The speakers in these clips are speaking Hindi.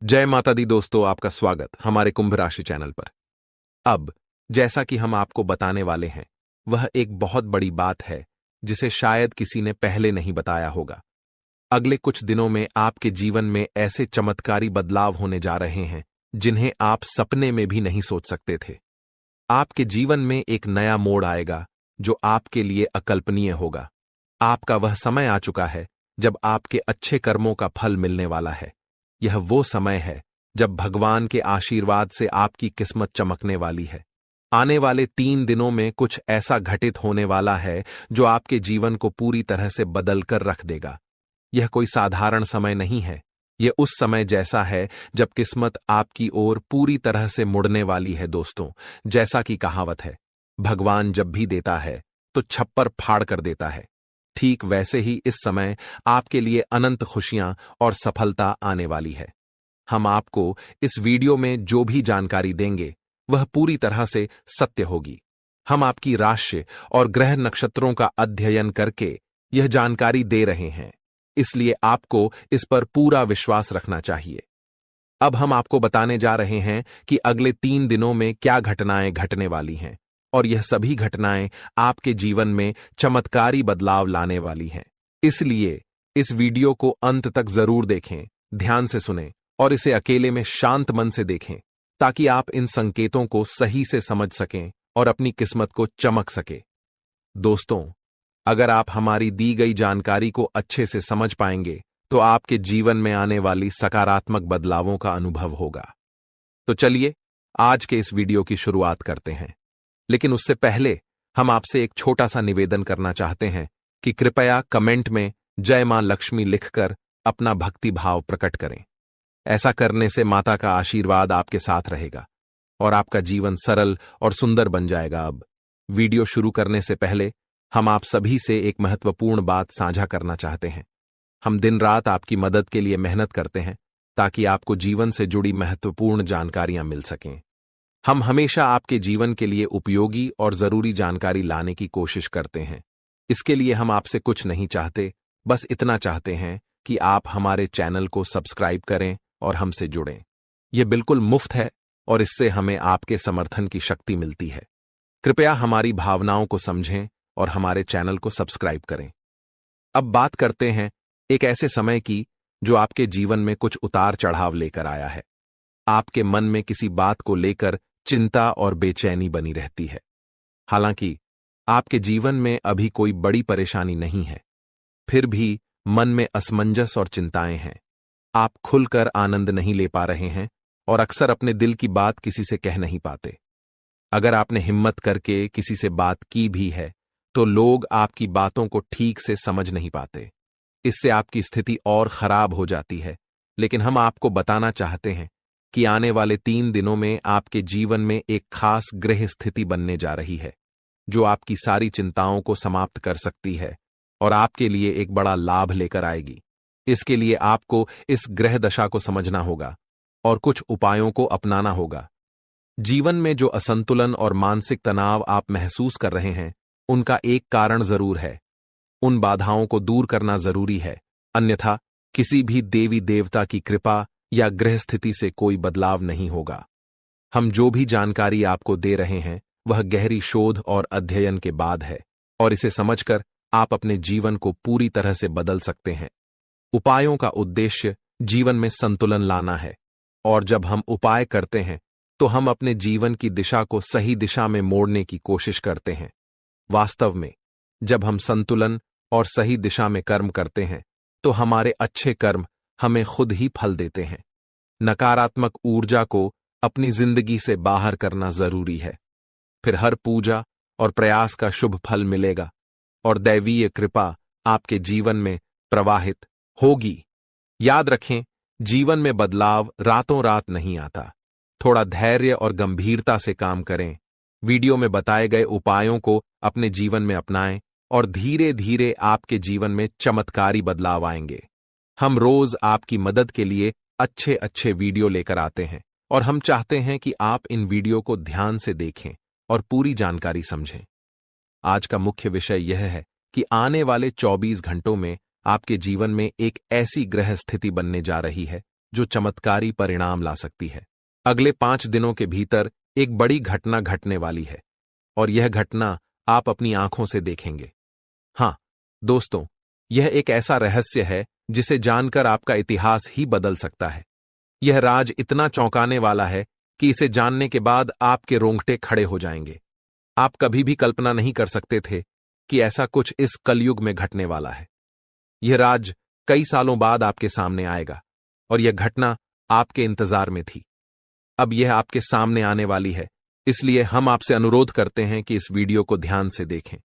जय माता दी दोस्तों, आपका स्वागत हमारे कुंभ राशि चैनल पर। अब जैसा कि हम आपको बताने वाले हैं, वह एक बहुत बड़ी बात है जिसे शायद किसी ने पहले नहीं बताया होगा। अगले कुछ दिनों में आपके जीवन में ऐसे चमत्कारी बदलाव होने जा रहे हैं जिन्हें आप सपने में भी नहीं सोच सकते थे। आपके जीवन में एक नया मोड़ आएगा जो आपके लिए अकल्पनीय होगा। आपका वह समय आ चुका है जब आपके अच्छे कर्मों का फल मिलने वाला है। यह वो समय है जब भगवान के आशीर्वाद से आपकी किस्मत चमकने वाली है। आने वाले 3 दिनों में कुछ ऐसा घटित होने वाला है जो आपके जीवन को पूरी तरह से बदल कर रख देगा। यह कोई साधारण समय नहीं है। यह उस समय जैसा है जब किस्मत आपकी ओर पूरी तरह से मुड़ने वाली है दोस्तों। जैसा कि कहावत है, भगवान जब भी देता है तो छप्पर फाड़ कर देता है। ठीक वैसे ही इस समय आपके लिए अनंत खुशियां और सफलता आने वाली है। हम आपको इस वीडियो में जो भी जानकारी देंगे वह पूरी तरह से सत्य होगी। हम आपकी राशि और ग्रह नक्षत्रों का अध्ययन करके यह जानकारी दे रहे हैं, इसलिए आपको इस पर पूरा विश्वास रखना चाहिए। अब हम आपको बताने जा रहे हैं कि अगले 3 दिनों में क्या घटनाएं घटने वाली हैं, और यह सभी घटनाएं आपके जीवन में चमत्कारी बदलाव लाने वाली हैं। इसलिए इस वीडियो को अंत तक जरूर देखें, ध्यान से सुनें और इसे अकेले में शांत मन से देखें, ताकि आप इन संकेतों को सही से समझ सकें और अपनी किस्मत को चमक सके। दोस्तों, अगर आप हमारी दी गई जानकारी को अच्छे से समझ पाएंगे तो आपके जीवन में आने वाली सकारात्मक बदलावों का अनुभव होगा। तो चलिए आज के इस वीडियो की शुरुआत करते हैं। लेकिन उससे पहले हम आपसे एक छोटा सा निवेदन करना चाहते हैं कि कृपया कमेंट में जय मां लक्ष्मी लिखकर अपना भक्ति भाव प्रकट करें। ऐसा करने से माता का आशीर्वाद आपके साथ रहेगा और आपका जीवन सरल और सुंदर बन जाएगा। अब वीडियो शुरू करने से पहले हम आप सभी से एक महत्वपूर्ण बात साझा करना चाहते हैं। हम दिन रात आपकी मदद के लिए मेहनत करते हैं ताकि आपको जीवन से जुड़ी महत्वपूर्ण जानकारियां मिल सकें। हम हमेशा आपके जीवन के लिए उपयोगी और जरूरी जानकारी लाने की कोशिश करते हैं। इसके लिए हम आपसे कुछ नहीं चाहते, बस इतना चाहते हैं कि आप हमारे चैनल को सब्सक्राइब करें और हमसे जुड़ें। यह बिल्कुल मुफ्त है और इससे हमें आपके समर्थन की शक्ति मिलती है। कृपया हमारी भावनाओं को समझें और हमारे चैनल को सब्सक्राइब करें। अब बात करते हैं एक ऐसे समय की जो आपके जीवन में कुछ उतार चढ़ाव लेकर आया है। आपके मन में किसी बात को लेकर चिंता और बेचैनी बनी रहती है। हालांकि आपके जीवन में अभी कोई बड़ी परेशानी नहीं है, फिर भी मन में असमंजस और चिंताएं हैं। आप खुलकर आनंद नहीं ले पा रहे हैं और अक्सर अपने दिल की बात किसी से कह नहीं पाते। अगर आपने हिम्मत करके किसी से बात की भी है तो लोग आपकी बातों को ठीक से समझ नहीं पाते। इससे आपकी स्थिति और खराब हो जाती है। लेकिन हम आपको बताना चाहते हैं कि आने वाले 3 दिनों में आपके जीवन में एक खास ग्रह स्थिति बनने जा रही है जो आपकी सारी चिंताओं को समाप्त कर सकती है और आपके लिए एक बड़ा लाभ लेकर आएगी। इसके लिए आपको इस ग्रह दशा को समझना होगा और कुछ उपायों को अपनाना होगा। जीवन में जो असंतुलन और मानसिक तनाव आप महसूस कर रहे हैं, उनका एक कारण जरूर है। उन बाधाओं को दूर करना जरूरी है, अन्यथा किसी भी देवी देवता की कृपा या ग्रह स्थिति से कोई बदलाव नहीं होगा। हम जो भी जानकारी आपको दे रहे हैं वह गहरी शोध और अध्ययन के बाद है, और इसे समझकर आप अपने जीवन को पूरी तरह से बदल सकते हैं। उपायों का उद्देश्य जीवन में संतुलन लाना है, और जब हम उपाय करते हैं तो हम अपने जीवन की दिशा को सही दिशा में मोड़ने की कोशिश करते हैं। वास्तव में जब हम संतुलन और सही दिशा में कर्म करते हैं तो हमारे अच्छे कर्म हमें खुद ही फल देते हैं। नकारात्मक ऊर्जा को अपनी जिंदगी से बाहर करना जरूरी है, फिर हर पूजा और प्रयास का शुभ फल मिलेगा और दैवीय कृपा आपके जीवन में प्रवाहित होगी। याद रखें, जीवन में बदलाव रातों रात नहीं आता। थोड़ा धैर्य और गंभीरता से काम करें। वीडियो में बताए गए उपायों को अपने जीवन में अपनाएं और धीरे धीरे आपके जीवन में चमत्कारी बदलाव आएंगे। हम रोज आपकी मदद के लिए अच्छे अच्छे वीडियो लेकर आते हैं और हम चाहते हैं कि आप इन वीडियो को ध्यान से देखें और पूरी जानकारी समझें। आज का मुख्य विषय यह है कि आने वाले 24 घंटों में आपके जीवन में एक ऐसी ग्रह स्थिति बनने जा रही है जो चमत्कारी परिणाम ला सकती है। अगले 5 दिनों के भीतर एक बड़ी घटना घटने वाली है और यह घटना आप अपनी आंखों से देखेंगे। हाँ दोस्तों, यह एक ऐसा रहस्य है जिसे जानकर आपका इतिहास ही बदल सकता है। यह राज इतना चौंकाने वाला है कि इसे जानने के बाद आपके रोंगटे खड़े हो जाएंगे। आप कभी भी कल्पना नहीं कर सकते थे कि ऐसा कुछ इस कलयुग में घटने वाला है। यह राज कई सालों बाद आपके सामने आएगा और यह घटना आपके इंतजार में थी। अब यह आपके सामने आने वाली है, इसलिए हम आपसे अनुरोध करते हैं कि इस वीडियो को ध्यान से देखें,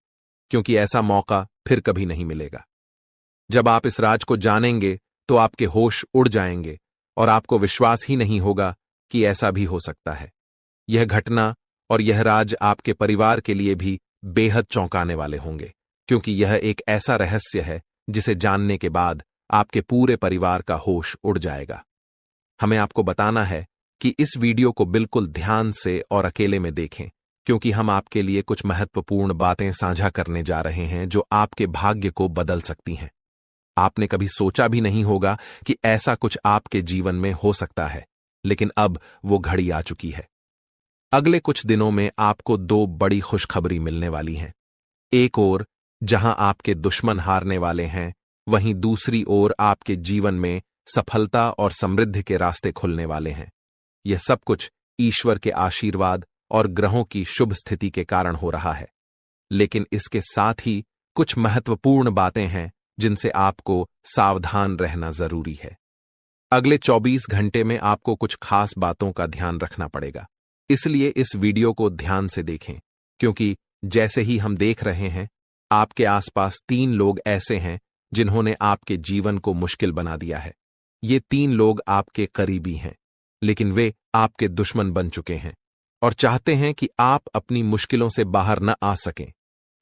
क्योंकि ऐसा मौका फिर कभी नहीं मिलेगा। जब आप इस राज को जानेंगे तो आपके होश उड़ जाएंगे और आपको विश्वास ही नहीं होगा कि ऐसा भी हो सकता है। यह घटना और यह राज आपके परिवार के लिए भी बेहद चौंकाने वाले होंगे, क्योंकि यह एक ऐसा रहस्य है जिसे जानने के बाद आपके पूरे परिवार का होश उड़ जाएगा। हमें आपको बताना है कि इस वीडियो को बिल्कुल ध्यान से और अकेले में देखें, क्योंकि हम आपके लिए कुछ महत्वपूर्ण बातें साझा करने जा रहे हैं जो आपके भाग्य को बदल सकती हैं। आपने कभी सोचा भी नहीं होगा कि ऐसा कुछ आपके जीवन में हो सकता है, लेकिन अब वो घड़ी आ चुकी है। अगले कुछ दिनों में आपको 2 बड़ी खुशखबरी मिलने वाली हैं। एक ओर जहां आपके दुश्मन हारने वाले हैं, वहीं दूसरी ओर आपके जीवन में सफलता और समृद्धि के रास्ते खुलने वाले हैं। यह सब कुछ ईश्वर के आशीर्वाद और ग्रहों की शुभ स्थिति के कारण हो रहा है, लेकिन इसके साथ ही कुछ महत्वपूर्ण बातें हैं जिनसे आपको सावधान रहना जरूरी है। अगले 24 घंटे में आपको कुछ खास बातों का ध्यान रखना पड़ेगा, इसलिए इस वीडियो को ध्यान से देखें, क्योंकि जैसे ही हम देख रहे हैं, आपके आसपास 3 लोग ऐसे हैं जिन्होंने आपके जीवन को मुश्किल बना दिया है। ये 3 लोग आपके करीबी हैं, लेकिन वे आपके दुश्मन बन चुके हैं और चाहते हैं कि आप अपनी मुश्किलों से बाहर न आ सकें।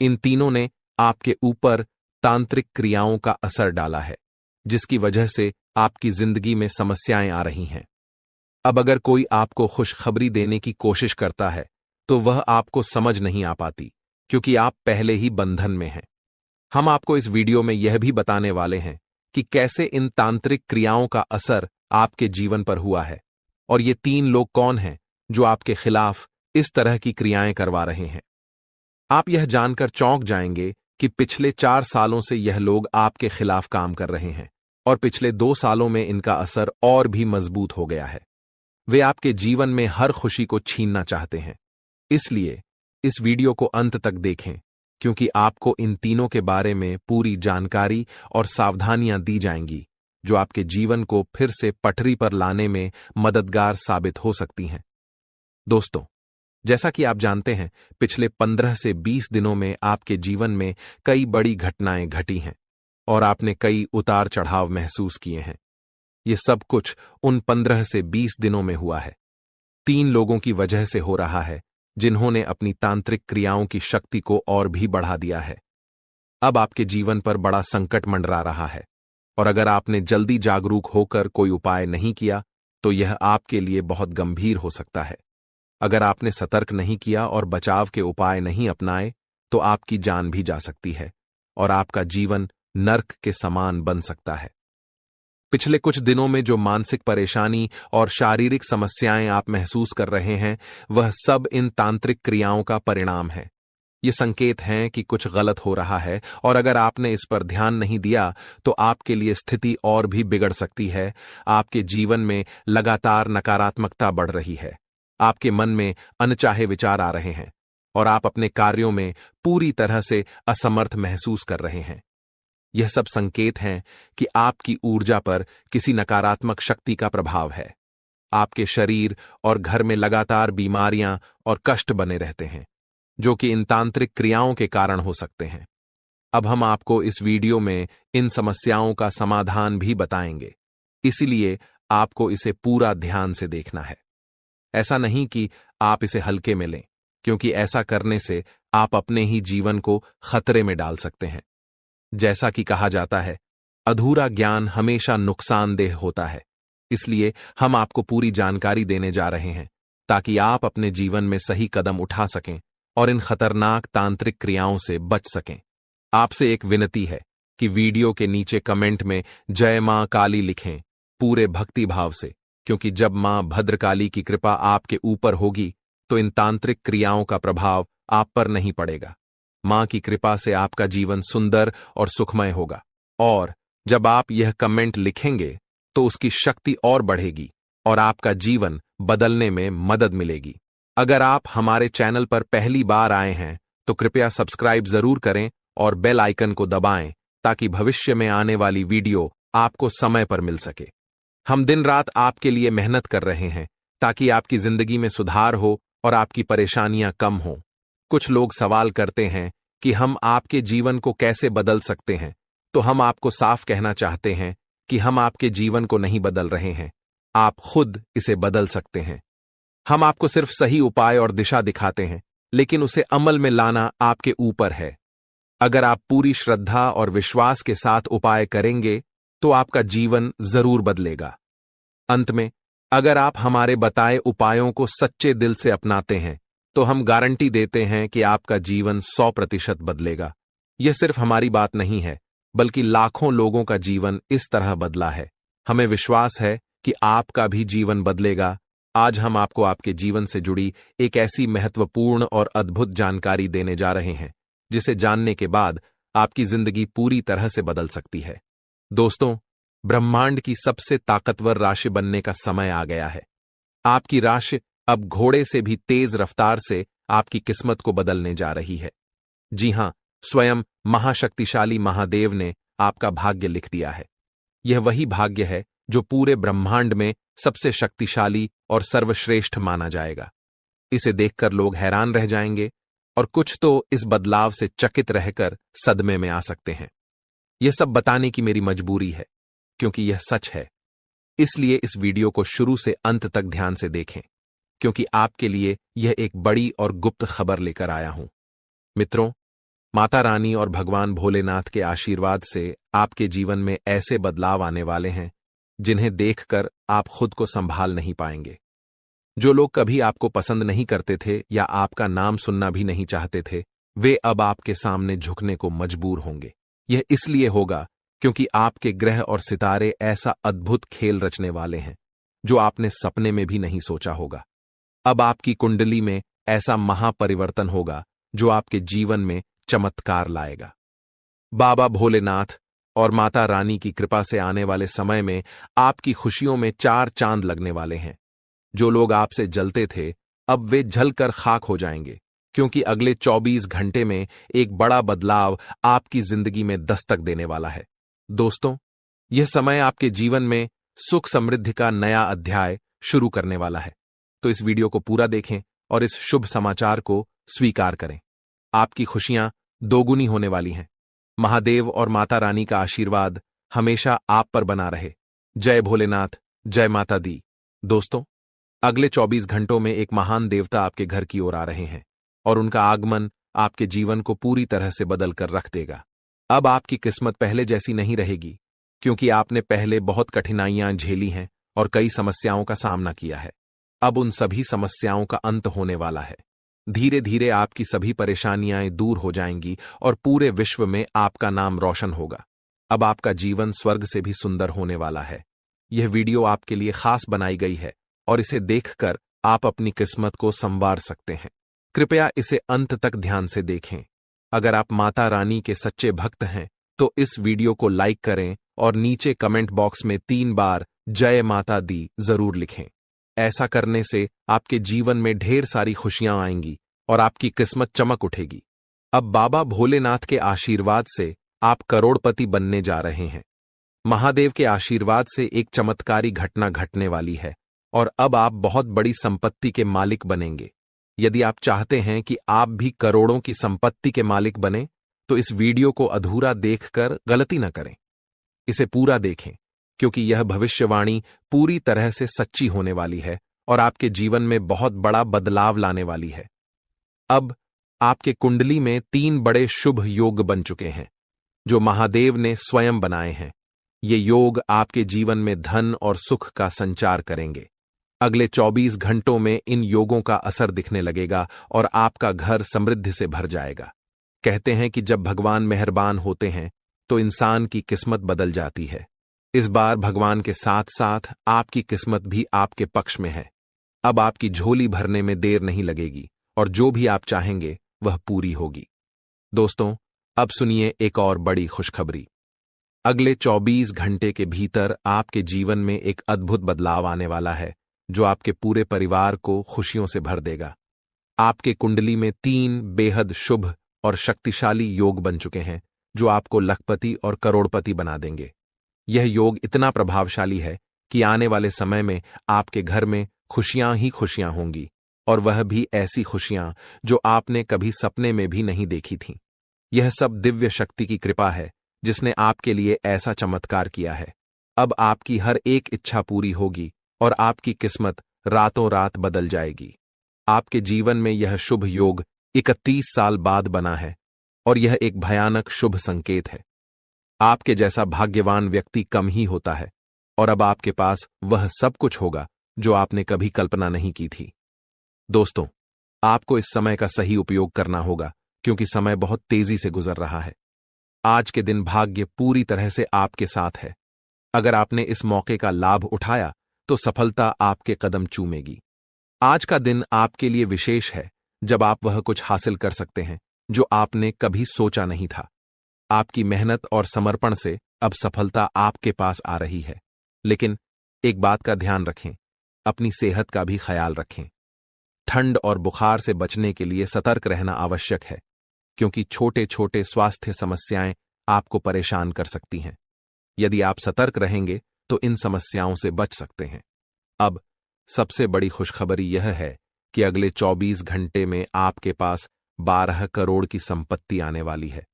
इन तीनों ने आपके ऊपर तांत्रिक क्रियाओं का असर डाला है, जिसकी वजह से आपकी जिंदगी में समस्याएं आ रही हैं। अब अगर कोई आपको खुशखबरी देने की कोशिश करता है, तो वह आपको समझ नहीं आ पाती, क्योंकि आप पहले ही बंधन में हैं। हम आपको इस वीडियो में यह भी बताने वाले हैं कि कैसे इन तांत्रिक क्रियाओं का असर आपके जीवन पर हुआ है और ये 3 लोग कौन हैं जो आपके खिलाफ इस तरह की क्रियाएं करवा रहे हैं। आप यह जानकर चौंक जाएंगे कि पिछले 4 सालों से यह लोग आपके खिलाफ काम कर रहे हैं और पिछले 2 सालों में इनका असर और भी मजबूत हो गया है। वे आपके जीवन में हर खुशी को छीनना चाहते हैं, इसलिए इस वीडियो को अंत तक देखें, क्योंकि आपको इन तीनों के बारे में पूरी जानकारी और सावधानियां दी जाएंगी जो आपके जीवन को फिर से पटरी पर लाने में मददगार साबित हो सकती हैं। दोस्तों, जैसा कि आप जानते हैं, पिछले 15 से 20 दिनों में आपके जीवन में कई बड़ी घटनाएं घटी हैं और आपने कई उतार चढ़ाव महसूस किए हैं। ये सब कुछ उन 15 से 20 दिनों में हुआ है। 3 लोगों की वजह से हो रहा है, जिन्होंने अपनी तांत्रिक क्रियाओं की शक्ति को और भी बढ़ा दिया है। अब आपके जीवन पर बड़ा संकट मंडरा रहा है और अगर आपने जल्दी जागरूक होकर कोई उपाय नहीं किया, तो यह आपके लिए बहुत गंभीर हो सकता है। अगर आपने सतर्क नहीं किया और बचाव के उपाय नहीं अपनाए, तो आपकी जान भी जा सकती है और आपका जीवन नर्क के समान बन सकता है। पिछले कुछ दिनों में जो मानसिक परेशानी और शारीरिक समस्याएं आप महसूस कर रहे हैं, वह सब इन तांत्रिक क्रियाओं का परिणाम है। ये संकेत हैं कि कुछ गलत हो रहा है और अगर आपने इस पर ध्यान नहीं दिया, तो आपके लिए स्थिति और भी बिगड़ सकती है। आपके जीवन में लगातार नकारात्मकता बढ़ रही है, आपके मन में अनचाहे विचार आ रहे हैं और आप अपने कार्यों में पूरी तरह से असमर्थ महसूस कर रहे हैं। यह सब संकेत हैं कि आपकी ऊर्जा पर किसी नकारात्मक शक्ति का प्रभाव है। आपके शरीर और घर में लगातार बीमारियां और कष्ट बने रहते हैं, जो कि इन तांत्रिक क्रियाओं के कारण हो सकते हैं। अब हम आपको इस वीडियो में इन समस्याओं का समाधान भी बताएंगे, इसलिए आपको इसे पूरा ध्यान से देखना है। ऐसा नहीं कि आप इसे हल्के में लें, क्योंकि ऐसा करने से आप अपने ही जीवन को खतरे में डाल सकते हैं। जैसा कि कहा जाता है, अधूरा ज्ञान हमेशा नुकसानदेह होता है, इसलिए हम आपको पूरी जानकारी देने जा रहे हैं ताकि आप अपने जीवन में सही कदम उठा सकें और इन खतरनाक तांत्रिक क्रियाओं से बच सकें। आपसे एक विनती है कि वीडियो के नीचे कमेंट में जय मां काली लिखें पूरे भक्तिभाव से, क्योंकि जब मां भद्रकाली की कृपा आपके ऊपर होगी तो इन तांत्रिक क्रियाओं का प्रभाव आप पर नहीं पड़ेगा। मां की कृपा से आपका जीवन सुंदर और सुखमय होगा। और जब आप यह कमेंट लिखेंगे तो उसकी शक्ति और बढ़ेगी और आपका जीवन बदलने में मदद मिलेगी। अगर आप हमारे चैनल पर पहली बार आए हैं तो कृपया सब्सक्राइब जरूर करें और बेल आइकन को दबाएं ताकि भविष्य में आने वाली वीडियो आपको समय पर मिल सके। हम दिन रात आपके लिए मेहनत कर रहे हैं ताकि आपकी जिंदगी में सुधार हो और आपकी परेशानियां कम हों। कुछ लोग सवाल करते हैं कि हम आपके जीवन को कैसे बदल सकते हैं, तो हम आपको साफ कहना चाहते हैं कि हम आपके जीवन को नहीं बदल रहे हैं, आप खुद इसे बदल सकते हैं। हम आपको सिर्फ सही उपाय और दिशा दिखाते हैं, लेकिन उसे अमल में लाना आपके ऊपर है। अगर आप पूरी श्रद्धा और विश्वास के साथ उपाय करेंगे तो आपका जीवन जरूर बदलेगा। अंत में, अगर आप हमारे बताए उपायों को सच्चे दिल से अपनाते हैं तो हम गारंटी देते हैं कि आपका जीवन 100% बदलेगा। यह सिर्फ हमारी बात नहीं है, बल्कि लाखों लोगों का जीवन इस तरह बदला है। हमें विश्वास है कि आपका भी जीवन बदलेगा। आज हम आपको आपके जीवन से जुड़ी एक ऐसी महत्वपूर्ण और अद्भुत जानकारी देने जा रहे हैं जिसे जानने के बाद आपकी जिंदगी पूरी तरह से बदल सकती है। दोस्तों, ब्रह्मांड की सबसे ताकतवर राशि बनने का समय आ गया है। आपकी राशि अब घोड़े से भी तेज रफ्तार से आपकी किस्मत को बदलने जा रही है। जी हां, स्वयं महाशक्तिशाली महादेव ने आपका भाग्य लिख दिया है। यह वही भाग्य है जो पूरे ब्रह्मांड में सबसे शक्तिशाली और सर्वश्रेष्ठ माना जाएगा। इसे देखकर लोग हैरान रह जाएंगे और कुछ तो इस बदलाव से चकित रहकर सदमे में आ सकते हैं। यह सब बताने की मेरी मजबूरी है, क्योंकि यह सच है। इसलिए इस वीडियो को शुरू से अंत तक ध्यान से देखें, क्योंकि आपके लिए यह एक बड़ी और गुप्त खबर लेकर आया हूं। मित्रों, माता रानी और भगवान भोलेनाथ के आशीर्वाद से आपके जीवन में ऐसे बदलाव आने वाले हैं जिन्हें देखकर आप खुद को संभाल नहीं पाएंगे। जो लोग कभी आपको पसंद नहीं करते थे या आपका नाम सुनना भी नहीं चाहते थे, वे अब आपके सामने झुकने को मजबूर होंगे। यह इसलिए होगा क्योंकि आपके ग्रह और सितारे ऐसा अद्भुत खेल रचने वाले हैं जो आपने सपने में भी नहीं सोचा होगा। अब आपकी कुंडली में ऐसा महापरिवर्तन होगा जो आपके जीवन में चमत्कार लाएगा। बाबा भोलेनाथ और माता रानी की कृपा से आने वाले समय में आपकी खुशियों में 4 चांद लगने वाले हैं। जो लोग आपसे जलते थे, अब वे जलकर खाक हो जाएंगे, क्योंकि अगले 24 घंटे में एक बड़ा बदलाव आपकी जिंदगी में दस्तक देने वाला है। दोस्तों, यह समय आपके जीवन में सुख समृद्धि का नया अध्याय शुरू करने वाला है। तो इस वीडियो को पूरा देखें और इस शुभ समाचार को स्वीकार करें। आपकी खुशियां दोगुनी होने वाली हैं। महादेव और माता रानी का आशीर्वाद हमेशा आप पर बना रहे। जय भोलेनाथ, जय माता दी। दोस्तों, अगले 24 घंटों में एक महान देवता आपके घर की ओर आ रहे हैं और उनका आगमन आपके जीवन को पूरी तरह से बदल कर रख देगा। अब आपकी किस्मत पहले जैसी नहीं रहेगी, क्योंकि आपने पहले बहुत कठिनाइयां झेली हैं और कई समस्याओं का सामना किया है। अब उन सभी समस्याओं का अंत होने वाला है। धीरे धीरे आपकी सभी परेशानियां दूर हो जाएंगी और पूरे विश्व में आपका नाम रोशन होगा। अब आपका जीवन स्वर्ग से भी सुंदर होने वाला है। यह वीडियो आपके लिए खास बनाई गई है और इसे देखकर आप अपनी किस्मत को संवार सकते हैं। कृपया इसे अंत तक ध्यान से देखें। अगर आप माता रानी के सच्चे भक्त हैं तो इस वीडियो को लाइक करें और नीचे कमेंट बॉक्स में 3 बार जय माता दी जरूर लिखें। ऐसा करने से आपके जीवन में ढेर सारी खुशियां आएंगी और आपकी किस्मत चमक उठेगी। अब बाबा भोलेनाथ के आशीर्वाद से आप करोड़पति बनने जा रहे हैं। महादेव के आशीर्वाद से एक चमत्कारी घटना घटने वाली है और अब आप बहुत बड़ी संपत्ति के मालिक बनेंगे। यदि आप चाहते हैं कि आप भी करोड़ों की संपत्ति के मालिक बने, तो इस वीडियो को अधूरा देखकर गलती न करें। इसे पूरा देखें, क्योंकि यह भविष्यवाणी पूरी तरह से सच्ची होने वाली है और आपके जीवन में बहुत बड़ा बदलाव लाने वाली है। अब आपके कुंडली में 3 बड़े शुभ योग बन चुके हैं, जो महादेव ने स्वयं बनाए हैं। ये योग आपके जीवन में धन और सुख का संचार करेंगे। अगले 24 घंटों में इन योगों का असर दिखने लगेगा और आपका घर समृद्धि से भर जाएगा। कहते हैं कि जब भगवान मेहरबान होते हैं तो इंसान की किस्मत बदल जाती है। इस बार भगवान के साथ साथ आपकी किस्मत भी आपके पक्ष में है। अब आपकी झोली भरने में देर नहीं लगेगी और जो भी आप चाहेंगे वह पूरी होगी। दोस्तों, अब सुनिए एक और बड़ी खुशखबरी। अगले 24 घंटे के भीतर आपके जीवन में एक अद्भुत बदलाव आने वाला है जो आपके पूरे परिवार को खुशियों से भर देगा। आपके कुंडली में 3 बेहद शुभ और शक्तिशाली योग बन चुके हैं जो आपको लखपति और करोड़पति बना देंगे। यह योग इतना प्रभावशाली है कि आने वाले समय में आपके घर में खुशियां ही खुशियां होंगी, और वह भी ऐसी खुशियां जो आपने कभी सपने में भी नहीं देखी थीं। यह सब दिव्य शक्ति की कृपा है जिसने आपके लिए ऐसा चमत्कार किया है। अब आपकी हर एक इच्छा पूरी होगी और आपकी किस्मत रातों रात बदल जाएगी। आपके जीवन में यह शुभ योग 31 साल बाद बना है और यह एक भयानक शुभ संकेत है। आपके जैसा भाग्यवान व्यक्ति कम ही होता है और अब आपके पास वह सब कुछ होगा जो आपने कभी कल्पना नहीं की थी। दोस्तों, आपको इस समय का सही उपयोग करना होगा क्योंकि समय बहुत तेजी से गुजर रहा है। आज के दिन भाग्य पूरी तरह से आपके साथ है। अगर आपने इस मौके का लाभ उठाया तो सफलता आपके कदम चूमेगी। आज का दिन आपके लिए विशेष है जब आप वह कुछ हासिल कर सकते हैं जो आपने कभी सोचा नहीं था। आपकी मेहनत और समर्पण से अब सफलता आपके पास आ रही है। लेकिन एक बात का ध्यान रखें, अपनी सेहत का भी ख्याल रखें। ठंड और बुखार से बचने के लिए सतर्क रहना आवश्यक है क्योंकि छोटे छोटे स्वास्थ्य समस्याएं आपको परेशान कर सकती हैं। यदि आप सतर्क रहेंगे तो इन समस्याओं से बच सकते हैं। अब सबसे बड़ी खुशखबरी यह है कि अगले 24 घंटे में आपके पास 12 करोड़ की संपत्ति आने वाली है।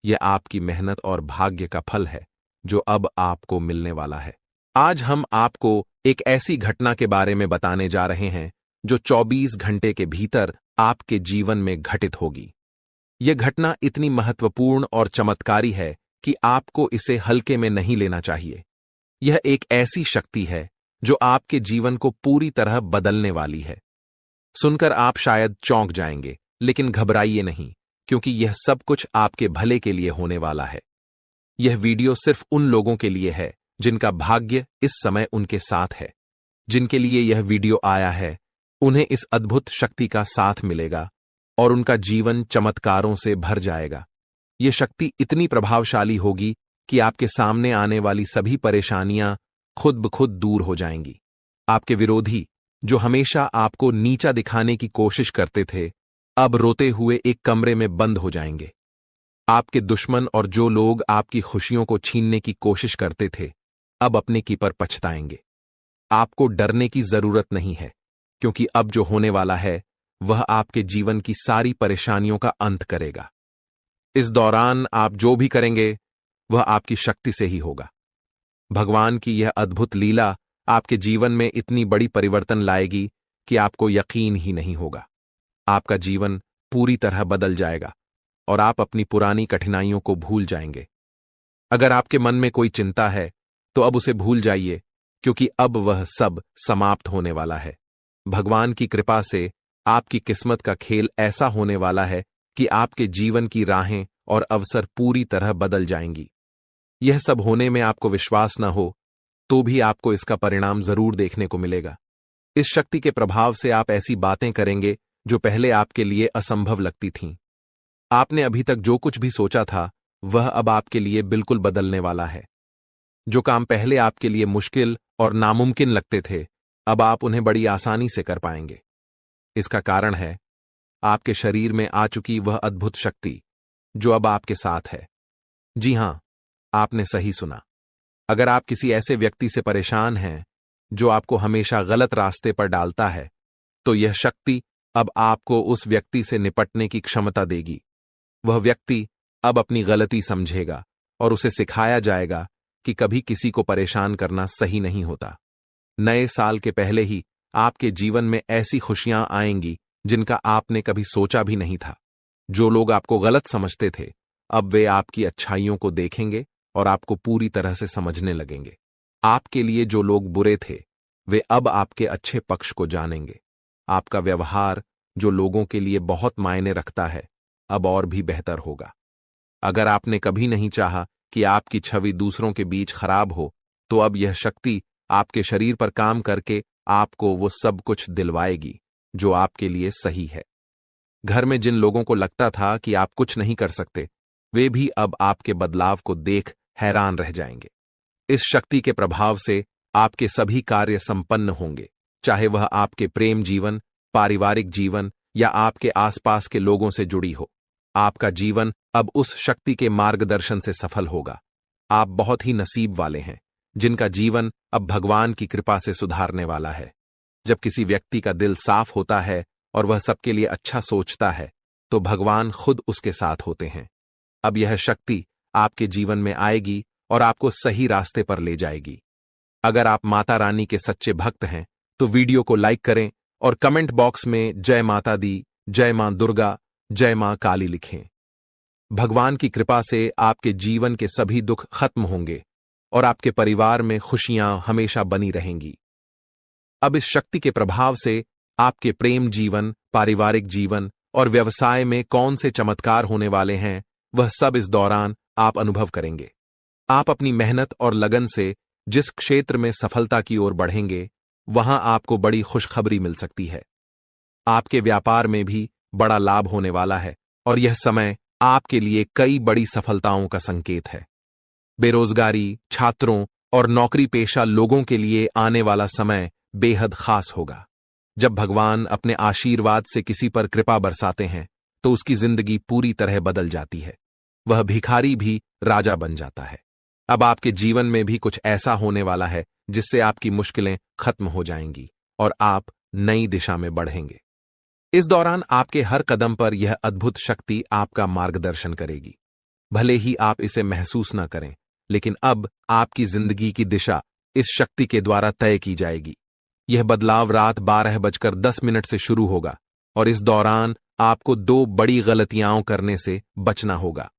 यह आपकी मेहनत और भाग्य का फल है जो अब आपको मिलने वाला है। आज हम आपको एक ऐसी घटना के बारे में बताने जा रहे हैं जो 24 घंटे के भीतर आपके जीवन में घटित होगी। यह घटना इतनी महत्वपूर्ण और चमत्कारी है कि आपको इसे हल्के में नहीं लेना चाहिए। यह एक ऐसी शक्ति है जो आपके जीवन को पूरी तरह बदलने वाली है। सुनकर आप शायद चौंक जाएंगे, लेकिन घबराइए नहीं क्योंकि यह सब कुछ आपके भले के लिए होने वाला है। यह वीडियो सिर्फ उन लोगों के लिए है जिनका भाग्य इस समय उनके साथ है। जिनके लिए यह वीडियो आया है उन्हें इस अद्भुत शक्ति का साथ मिलेगा और उनका जीवन चमत्कारों से भर जाएगा। यह शक्ति इतनी प्रभावशाली होगी कि आपके सामने आने वाली सभी परेशानियां खुद ब खुद दूर हो जाएंगी। आपके विरोधी जो हमेशा आपको नीचा दिखाने की कोशिश करते थे, अब रोते हुए एक कमरे में बंद हो जाएंगे। आपके दुश्मन और जो लोग आपकी खुशियों को छीनने की कोशिश करते थे, अब अपने की पर पछताएंगे। आपको डरने की जरूरत नहीं है क्योंकि अब जो होने वाला है वह आपके जीवन की सारी परेशानियों का अंत करेगा। इस दौरान आप जो भी करेंगे वह आपकी शक्ति से ही होगा। भगवान की यह अद्भुत लीला आपके जीवन में इतनी बड़ी परिवर्तन लाएगी कि आपको यकीन ही नहीं होगा। आपका जीवन पूरी तरह बदल जाएगा और आप अपनी पुरानी कठिनाइयों को भूल जाएंगे। अगर आपके मन में कोई चिंता है तो अब उसे भूल जाइए क्योंकि अब वह सब समाप्त होने वाला है। भगवान की कृपा से आपकी किस्मत का खेल ऐसा होने वाला है कि आपके जीवन की राहें और अवसर पूरी तरह बदल जाएंगी। यह सब होने में आपको विश्वास न हो तो भी आपको इसका परिणाम जरूर देखने को मिलेगा। इस शक्ति के प्रभाव से आप ऐसी बातें करेंगे जो पहले आपके लिए असंभव लगती थीं। आपने अभी तक जो कुछ भी सोचा था वह अब आपके लिए बिल्कुल बदलने वाला है। जो काम पहले आपके लिए मुश्किल और नामुमकिन लगते थे, अब आप उन्हें बड़ी आसानी से कर पाएंगे। इसका कारण है आपके शरीर में आ चुकी वह अद्भुत शक्ति जो अब आपके साथ है। जी हां, आपने सही सुना। अगर आप किसी ऐसे व्यक्ति से परेशान हैं जो आपको हमेशा गलत रास्ते पर डालता है, तो यह शक्ति अब आपको उस व्यक्ति से निपटने की क्षमता देगी। वह व्यक्ति अब अपनी गलती समझेगा और उसे सिखाया जाएगा कि कभी किसी को परेशान करना सही नहीं होता। नए साल के पहले ही आपके जीवन में ऐसी खुशियां आएंगी जिनका आपने कभी सोचा भी नहीं था। जो लोग आपको गलत समझते थे, अब वे आपकी अच्छाइयों को देखेंगे और आपको पूरी तरह से समझने लगेंगे। आपके लिए जो लोग बुरे थे, वे अब आपके अच्छे पक्ष को जानेंगे। आपका व्यवहार जो लोगों के लिए बहुत मायने रखता है, अब और भी बेहतर होगा। अगर आपने कभी नहीं चाहा कि आपकी छवि दूसरों के बीच खराब हो, तो अब यह शक्ति आपके शरीर पर काम करके आपको वो सब कुछ दिलवाएगी जो आपके लिए सही है। घर में जिन लोगों को लगता था कि आप कुछ नहीं कर सकते, वे भी अब आपके बदलाव को देख हैरान रह जाएंगे। इस शक्ति के प्रभाव से आपके सभी कार्य संपन्न होंगे, चाहे वह आपके प्रेम जीवन, पारिवारिक जीवन या आपके आसपास के लोगों से जुड़ी हो। आपका जीवन अब उस शक्ति के मार्गदर्शन से सफल होगा। आप बहुत ही नसीब वाले हैं जिनका जीवन अब भगवान की कृपा से सुधारने वाला है। जब किसी व्यक्ति का दिल साफ होता है और वह सबके लिए अच्छा सोचता है, तो भगवान खुद उसके साथ होते हैं। अब यह शक्ति आपके जीवन में आएगी और आपको सही रास्ते पर ले जाएगी। अगर आप माता रानी के सच्चे भक्त हैं, तो वीडियो को लाइक करें और कमेंट बॉक्स में जय माता दी, जय मां दुर्गा, जय मां काली लिखें। भगवान की कृपा से आपके जीवन के सभी दुख खत्म होंगे और आपके परिवार में खुशियां हमेशा बनी रहेंगी। अब इस शक्ति के प्रभाव से आपके प्रेम जीवन, पारिवारिक जीवन और व्यवसाय में कौन से चमत्कार होने वाले हैं, वह सब इस दौरान आप अनुभव करेंगे। आप अपनी मेहनत और लगन से जिस क्षेत्र में सफलता की ओर बढ़ेंगे, वहां आपको बड़ी खुशखबरी मिल सकती है। आपके व्यापार में भी बड़ा लाभ होने वाला है और यह समय आपके लिए कई बड़ी सफलताओं का संकेत है। बेरोजगारी, छात्रों और नौकरी पेशा लोगों के लिए आने वाला समय बेहद खास होगा। जब भगवान अपने आशीर्वाद से किसी पर कृपा बरसाते हैं, तो उसकी जिंदगी पूरी तरह बदल जाती है। वह भिखारी भी राजा बन जाता है। अब आपके जीवन में भी कुछ ऐसा होने वाला है जिससे आपकी मुश्किलें खत्म हो जाएंगी और आप नई दिशा में बढ़ेंगे। इस दौरान आपके हर कदम पर यह अद्भुत शक्ति आपका मार्गदर्शन करेगी। भले ही आप इसे महसूस न करें, लेकिन अब आपकी जिंदगी की दिशा इस शक्ति के द्वारा तय की जाएगी। यह बदलाव रात 12:10 से शुरू होगा और इस दौरान आपको 2 बड़ी गलतियां करने से बचना होगा।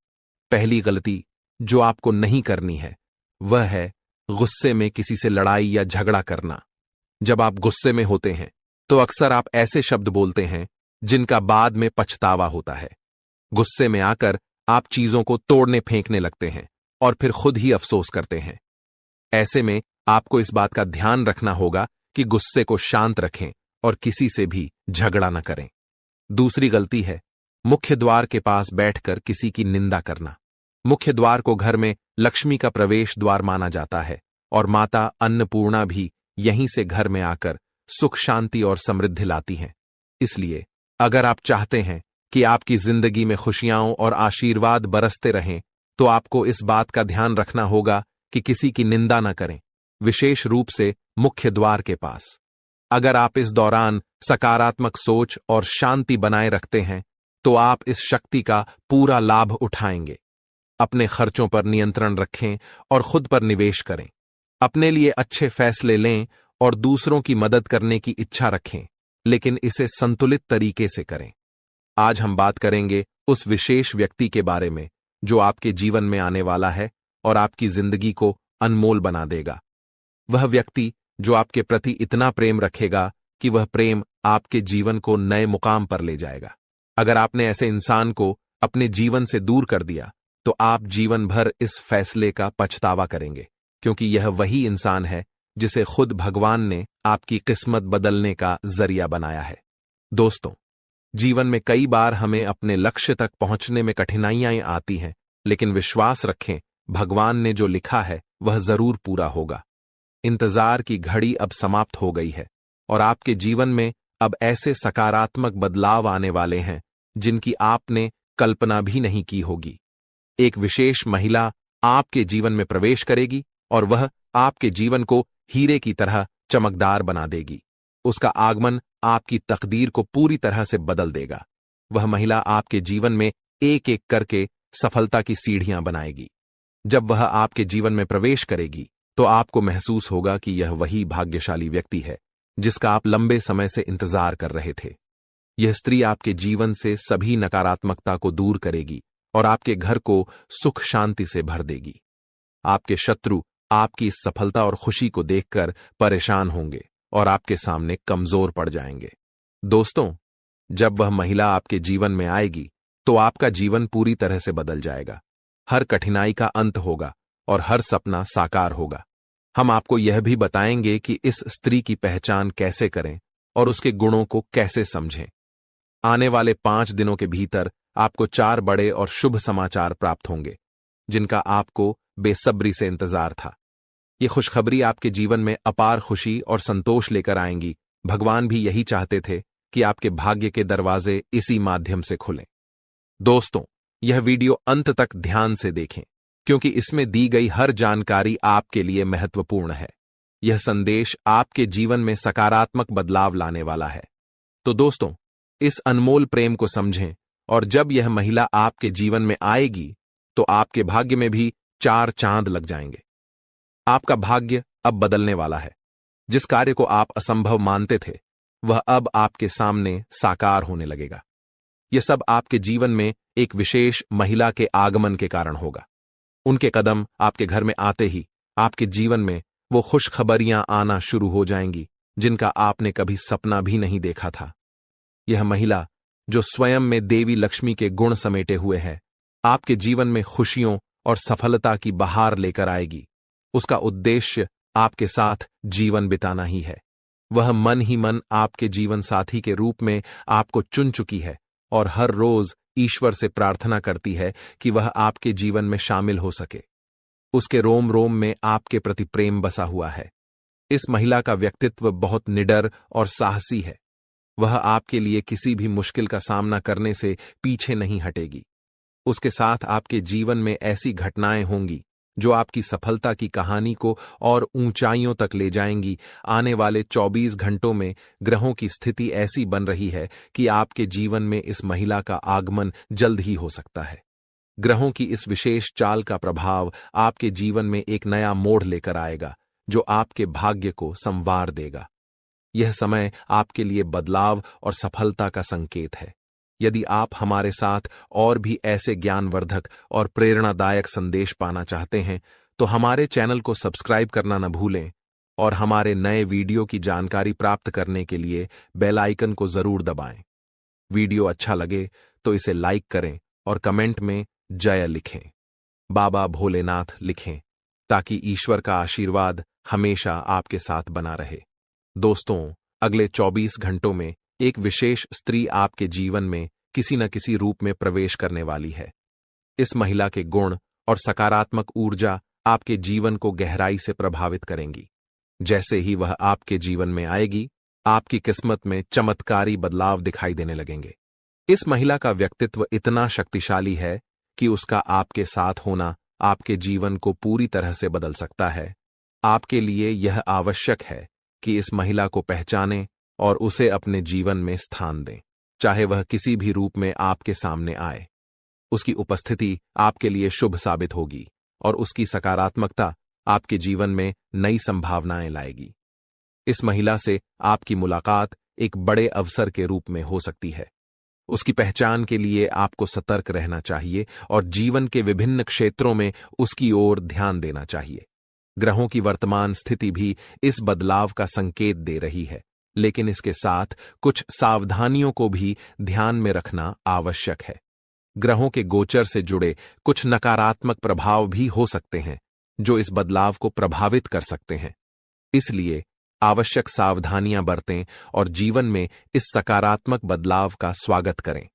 पहली गलती जो आपको नहीं करनी है, वह है गुस्से में किसी से लड़ाई या झगड़ा करना। जब आप गुस्से में होते हैं, तो अक्सर आप ऐसे शब्द बोलते हैं जिनका बाद में पछतावा होता है। गुस्से में आकर आप चीजों को तोड़ने फेंकने लगते हैं और फिर खुद ही अफसोस करते हैं। ऐसे में आपको इस बात का ध्यान रखना होगा कि गुस्से को शांत रखें और किसी से भी झगड़ा न करें। दूसरी गलती है मुख्य द्वार के पास बैठकर किसी की निंदा करना। मुख्य द्वार को घर में लक्ष्मी का प्रवेश द्वार माना जाता है और माता अन्नपूर्णा भी यहीं से घर में आकर सुख, शांति और समृद्धि लाती हैं। इसलिए अगर आप चाहते हैं कि आपकी जिंदगी में खुशियां और आशीर्वाद बरसते रहें, तो आपको इस बात का ध्यान रखना होगा कि किसी की निंदा न करें, विशेष रूप से मुख्य द्वार के पास। अगर आप इस दौरान सकारात्मक सोच और शांति बनाए रखते हैं, तो आप इस शक्ति का पूरा लाभ उठाएंगे। अपने खर्चों पर नियंत्रण रखें और खुद पर निवेश करें। अपने लिए अच्छे फैसले लें और दूसरों की मदद करने की इच्छा रखें, लेकिन इसे संतुलित तरीके से करें। आज हम बात करेंगे उस विशेष व्यक्ति के बारे में जो आपके जीवन में आने वाला है और आपकी जिंदगी को अनमोल बना देगा। वह व्यक्ति जो आपके प्रति इतना प्रेम रखेगा कि वह प्रेम आपके जीवन को नए मुकाम पर ले जाएगा। अगर आपने ऐसे इंसान को अपने जीवन से दूर कर दिया, तो आप जीवन भर इस फैसले का पछतावा करेंगे, क्योंकि यह वही इंसान है जिसे खुद भगवान ने आपकी किस्मत बदलने का जरिया बनाया है। दोस्तों, जीवन में कई बार हमें अपने लक्ष्य तक पहुंचने में कठिनाइयां आती हैं, लेकिन विश्वास रखें, भगवान ने जो लिखा है वह जरूर पूरा होगा। इंतजार की घड़ी अब समाप्त हो गई है और आपके जीवन में अब ऐसे सकारात्मक बदलाव आने वाले हैं जिनकी आपने कल्पना भी नहीं की होगी। एक विशेष महिला आपके जीवन में प्रवेश करेगी और वह आपके जीवन को हीरे की तरह चमकदार बना देगी। उसका आगमन आपकी तकदीर को पूरी तरह से बदल देगा। वह महिला आपके जीवन में एक एक करके सफलता की सीढ़ियां बनाएगी। जब वह आपके जीवन में प्रवेश करेगी, तो आपको महसूस होगा कि यह वही भाग्यशाली व्यक्ति है जिसका आप लंबे समय से इंतजार कर रहे थे। यह स्त्री आपके जीवन से सभी नकारात्मकता को दूर करेगी और आपके घर को सुख शांति से भर देगी। आपके शत्रु आपकी इस सफलता और खुशी को देखकर परेशान होंगे और आपके सामने कमजोर पड़ जाएंगे। दोस्तों, जब वह महिला आपके जीवन में आएगी, तो आपका जीवन पूरी तरह से बदल जाएगा। हर कठिनाई का अंत होगा और हर सपना साकार होगा। हम आपको यह भी बताएंगे कि इस स्त्री की पहचान कैसे करें और उसके गुणों को कैसे समझें। आने वाले 5 दिनों के भीतर आपको 4 बड़े और शुभ समाचार प्राप्त होंगे, जिनका आपको बेसब्री से इंतजार था। ये खुशखबरी आपके जीवन में अपार खुशी और संतोष लेकर आएंगी। भगवान भी यही चाहते थे कि आपके भाग्य के दरवाजे इसी माध्यम से खुलें। दोस्तों, यह वीडियो अंत तक ध्यान से देखें, क्योंकि इसमें दी गई हर जानकारी आपके लिए महत्वपूर्ण है। यह संदेश आपके जीवन में सकारात्मक बदलाव लाने वाला है। तो दोस्तों, इस अनमोल प्रेम को समझें, और जब यह महिला आपके जीवन में आएगी तो आपके भाग्य में भी 4 चांद लग जाएंगे। आपका भाग्य अब बदलने वाला है। जिस कार्य को आप असंभव मानते थे, वह अब आपके सामने साकार होने लगेगा। यह सब आपके जीवन में एक विशेष महिला के आगमन के कारण होगा। उनके कदम आपके घर में आते ही आपके जीवन में वो खुशखबरियां आना शुरू हो जाएंगी, जिनका आपने कभी सपना भी नहीं देखा था। यह महिला, जो स्वयं में देवी लक्ष्मी के गुण समेटे हुए है, आपके जीवन में खुशियों और सफलता की बहार लेकर आएगी। उसका उद्देश्य आपके साथ जीवन बिताना ही है। वह मन ही मन आपके जीवन साथी के रूप में आपको चुन चुकी है और हर रोज ईश्वर से प्रार्थना करती है कि वह आपके जीवन में शामिल हो सके। उसके रोम रोम में आपके प्रति प्रेम बसा हुआ है। इस महिला का व्यक्तित्व बहुत निडर और साहसी है। वह आपके लिए किसी भी मुश्किल का सामना करने से पीछे नहीं हटेगी। उसके साथ आपके जीवन में ऐसी घटनाएं होंगी जो आपकी सफलता की कहानी को और ऊंचाइयों तक ले जाएंगी। आने वाले 24 घंटों में ग्रहों की स्थिति ऐसी बन रही है कि आपके जीवन में इस महिला का आगमन जल्द ही हो सकता है। ग्रहों की इस विशेष चाल का प्रभाव आपके जीवन में एक नया मोड़ लेकर आएगा, जो आपके भाग्य को संवार देगा। यह समय आपके लिए बदलाव और सफलता का संकेत है। यदि आप हमारे साथ और भी ऐसे ज्ञानवर्धक और प्रेरणादायक संदेश पाना चाहते हैं, तो हमारे चैनल को सब्सक्राइब करना न भूलें और हमारे नए वीडियो की जानकारी प्राप्त करने के लिए बेल आइकन को जरूर दबाएं। वीडियो अच्छा लगे तो इसे लाइक करें और कमेंट में जय लिखें, बाबा भोलेनाथ लिखें, ताकि ईश्वर का आशीर्वाद हमेशा आपके साथ बना रहे। दोस्तों, अगले 24 घंटों में एक विशेष स्त्री आपके जीवन में किसी न किसी रूप में प्रवेश करने वाली है। इस महिला के गुण और सकारात्मक ऊर्जा आपके जीवन को गहराई से प्रभावित करेंगी। जैसे ही वह आपके जीवन में आएगी, आपकी किस्मत में चमत्कारी बदलाव दिखाई देने लगेंगे। इस महिला का व्यक्तित्व इतना शक्तिशाली है कि उसका आपके साथ होना आपके जीवन को पूरी तरह से बदल सकता है। आपके लिए यह आवश्यक है कि इस महिला को पहचानें और उसे अपने जीवन में स्थान दें, चाहे वह किसी भी रूप में आपके सामने आए। उसकी उपस्थिति आपके लिए शुभ साबित होगी और उसकी सकारात्मकता आपके जीवन में नई संभावनाएं लाएगी। इस महिला से आपकी मुलाकात एक बड़े अवसर के रूप में हो सकती है। उसकी पहचान के लिए आपको सतर्क रहना चाहिए और जीवन के विभिन्न क्षेत्रों में उसकी ओर ध्यान देना चाहिए। ग्रहों की वर्तमान स्थिति भी इस बदलाव का संकेत दे रही है, लेकिन इसके साथ कुछ सावधानियों को भी ध्यान में रखना आवश्यक है। ग्रहों के गोचर से जुड़े कुछ नकारात्मक प्रभाव भी हो सकते हैं, जो इस बदलाव को प्रभावित कर सकते हैं। इसलिए आवश्यक सावधानियां बरतें और जीवन में इस सकारात्मक बदलाव का स्वागत करें।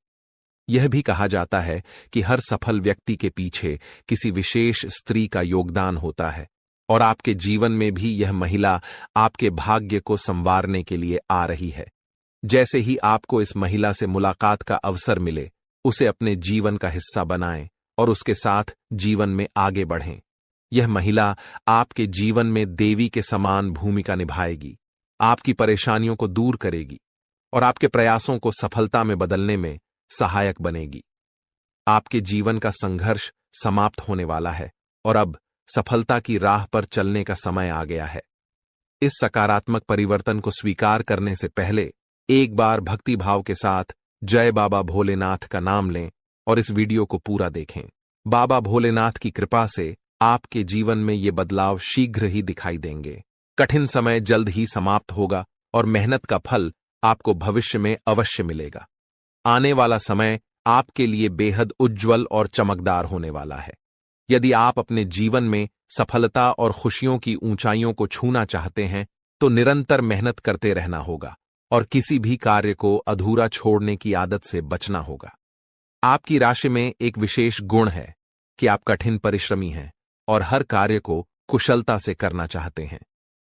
यह भी कहा जाता है कि हर सफल व्यक्ति के पीछे किसी विशेष स्त्री का योगदान होता है, और आपके जीवन में भी यह महिला आपके भाग्य को संवारने के लिए आ रही है। जैसे ही आपको इस महिला से मुलाकात का अवसर मिले, उसे अपने जीवन का हिस्सा बनाएं और उसके साथ जीवन में आगे बढ़ें। यह महिला आपके जीवन में देवी के समान भूमिका निभाएगी, आपकी परेशानियों को दूर करेगी और आपके प्रयासों को सफलता में बदलने में सहायक बनेगी। आपके जीवन का संघर्ष समाप्त होने वाला है और अब सफलता की राह पर चलने का समय आ गया है। इस सकारात्मक परिवर्तन को स्वीकार करने से पहले एक बार भक्ति भाव के साथ जय बाबा भोलेनाथ का नाम लें और इस वीडियो को पूरा देखें। बाबा भोलेनाथ की कृपा से आपके जीवन में ये बदलाव शीघ्र ही दिखाई देंगे। कठिन समय जल्द ही समाप्त होगा और मेहनत का फल आपको भविष्य में अवश्य मिलेगा। आने वाला समय आपके लिए बेहद उज्जवल और चमकदार होने वाला है। यदि आप अपने जीवन में सफलता और खुशियों की ऊंचाइयों को छूना चाहते हैं तो निरंतर मेहनत करते रहना होगा और किसी भी कार्य को अधूरा छोड़ने की आदत से बचना होगा। आपकी राशि में एक विशेष गुण है कि आप कठिन परिश्रमी हैं और हर कार्य को कुशलता से करना चाहते हैं।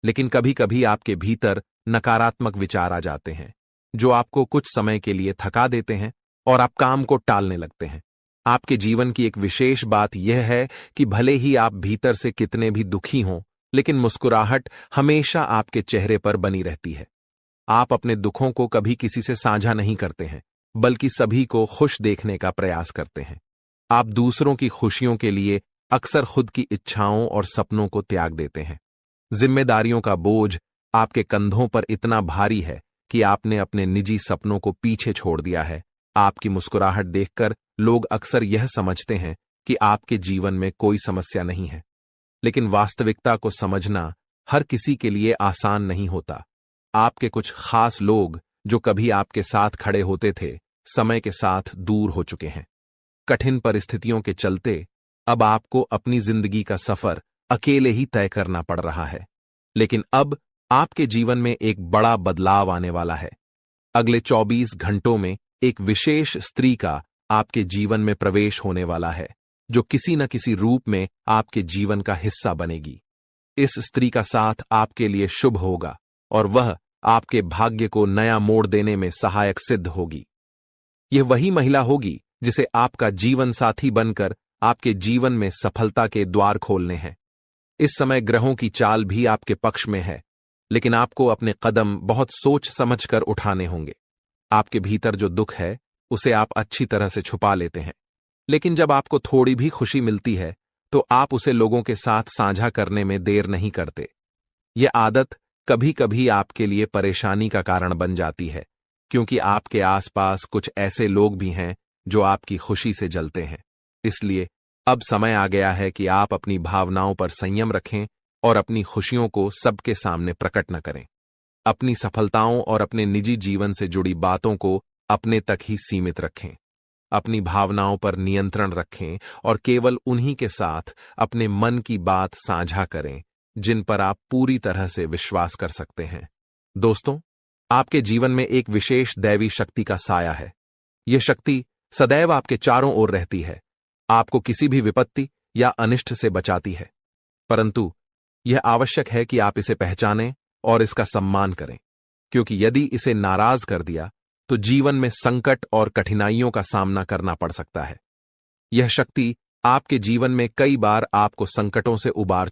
लेकिन कभी कभी आपके भीतर नकारात्मक विचार आ जाते हैं जो आपको कुछ समय के लिए थका देते हैं और आप काम को टालने लगते हैं। आपके जीवन की एक विशेष बात यह है कि भले ही आप भीतर से कितने भी दुखी हों, लेकिन मुस्कुराहट हमेशा आपके चेहरे पर बनी रहती है। आप अपने दुखों को कभी किसी से साझा नहीं करते हैं, बल्कि सभी को खुश देखने का प्रयास करते हैं। आप दूसरों की खुशियों के लिए अक्सर खुद की इच्छाओं और सपनों को त्याग देते हैं। जिम्मेदारियों का बोझ आपके कंधों पर इतना भारी है कि आपने अपने निजी सपनों को पीछे छोड़ दिया है। आपकी मुस्कुराहट देखकर लोग अक्सर यह समझते हैं कि आपके जीवन में कोई समस्या नहीं है, लेकिन वास्तविकता को समझना हर किसी के लिए आसान नहीं होता। आपके कुछ खास लोग जो कभी आपके साथ खड़े होते थे, समय के साथ दूर हो चुके हैं। कठिन परिस्थितियों के चलते अब आपको अपनी जिंदगी का सफर अकेले ही तय करना पड़ रहा है। लेकिन अब आपके जीवन में एक बड़ा बदलाव आने वाला है। अगले 24 घंटों में एक विशेष स्त्री का आपके जीवन में प्रवेश होने वाला है, जो किसी न किसी रूप में आपके जीवन का हिस्सा बनेगी। इस स्त्री का साथ आपके लिए शुभ होगा और वह आपके भाग्य को नया मोड़ देने में सहायक सिद्ध होगी। यह वही महिला होगी जिसे आपका जीवन साथी बनकर आपके जीवन में सफलता के द्वार खोलने हैं। इस समय ग्रहों की चाल भी आपके पक्ष में है, लेकिन आपको अपने कदम बहुत सोच समझकर उठाने होंगे। आपके भीतर जो दुख है उसे आप अच्छी तरह से छुपा लेते हैं, लेकिन जब आपको थोड़ी भी खुशी मिलती है तो आप उसे लोगों के साथ साझा करने में देर नहीं करते। यह आदत कभी कभी आपके लिए परेशानी का कारण बन जाती है, क्योंकि आपके आसपास कुछ ऐसे लोग भी हैं जो आपकी खुशी से जलते हैं। इसलिए अब समय आ गया है कि आप अपनी भावनाओं पर संयम रखें और अपनी खुशियों को सबके सामने प्रकट न करें। अपनी सफलताओं और अपने निजी जीवन से जुड़ी बातों को अपने तक ही सीमित रखें। अपनी भावनाओं पर नियंत्रण रखें और केवल उन्हीं के साथ अपने मन की बात साझा करें जिन पर आप पूरी तरह से विश्वास कर सकते हैं। दोस्तों, आपके जीवन में एक विशेष दैवी शक्ति का साया है। यह शक्ति सदैव आपके चारों ओर रहती है, आपको किसी भी विपत्ति या अनिष्ट से बचाती है। परंतु यह आवश्यक है कि आप इसे पहचानें और इसका सम्मान करें, क्योंकि यदि इसे नाराज कर दिया तो जीवन में संकट और कठिनाइयों का सामना करना पड़ सकता है। यह शक्ति आपके जीवन में कई बार आपको संकटों से उबार चुकी